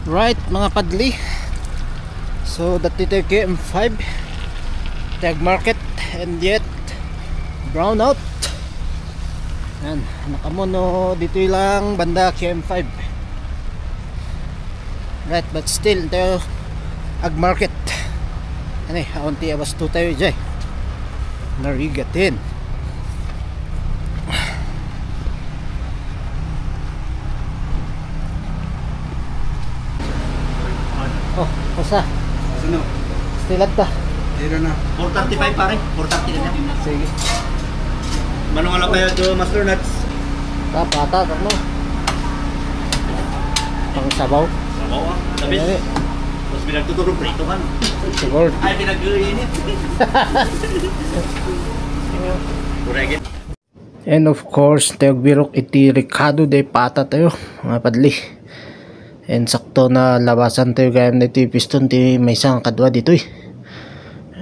Right mga padli, so dati tayo KM5 tag market and yet brown out. Yan, nakamono dito lang banda KM5. Right, but still tayo ag market. Ano eh, auntie awas to tayo dyan narigatin. Oh, basta. Sino? Stilat ta. Dito na. 435 pare, 430 na niya. Sige. Manong ala kaya to Master Nuts? Pata, ano? Pang sabaw. Sabaw ah, labis. Ay, Tapos pinagtuturo prito kan. siguro. Ay, pinag-iinit. Kuragin. And of course, tayo birok iti Ricardo de Pata tayo, mga padli. And sakto na labasan tayo gayam na ito piston ti may isang kadwa dito eh.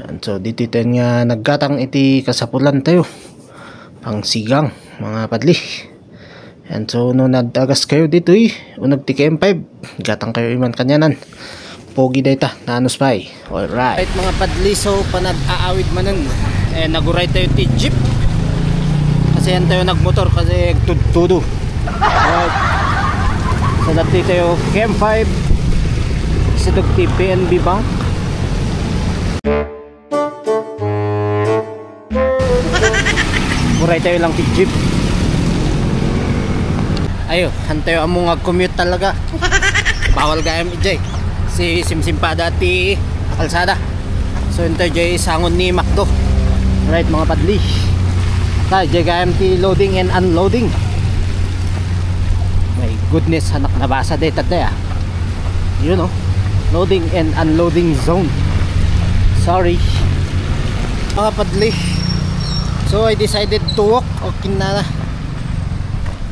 And so dito tayo nga naggatang iti kasapulan tayo pang sigang mga padli. And so no nadagas kayo dito eh, unag ti KM5 gatang kayo iman kanyanan pogi data nanos pa eh. Alright mga padli, so panag-aawid manan naguray tayo ti jeep kasi yan tayo nagmotor kasi tudtudo. Alright, so dati tayo KM5 sa dugti PNB Bank. Muray tayo lang ti jeep. Ayo, hantayo among commute talaga. Bawal gayam ijay. Si Simsimpada ti kalsada. So ito jay sangon ni Macdo. Right mga padli. Tayo jay gayam ti loading and unloading. My goodness, hanak nabasa data tayo. You know, loading and unloading zone. Sorry mga padli. So I decided to walk. Okay na na.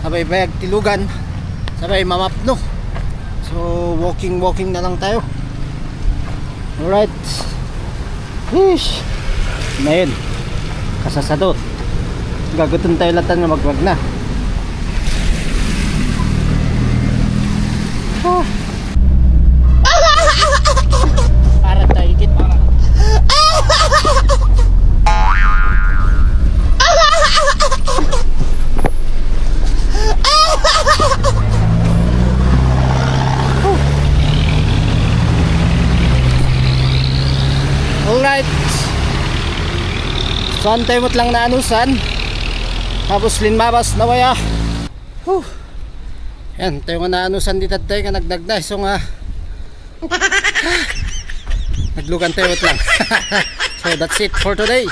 Sabay bayag tilugan. Sabay mamap no. So walking na lang tayo. Alright. Hish. Na yun, kasasadot. Gagutin tayo latan na magwag na. Ah. Para tayo ikit. Alright, so antay mo't lang na anusan tapos linmabas na waya. Yan, tayo nga na anusan dito tayo nga nagdagda. So nga naglugan tayo mo't lang. So that's it for today.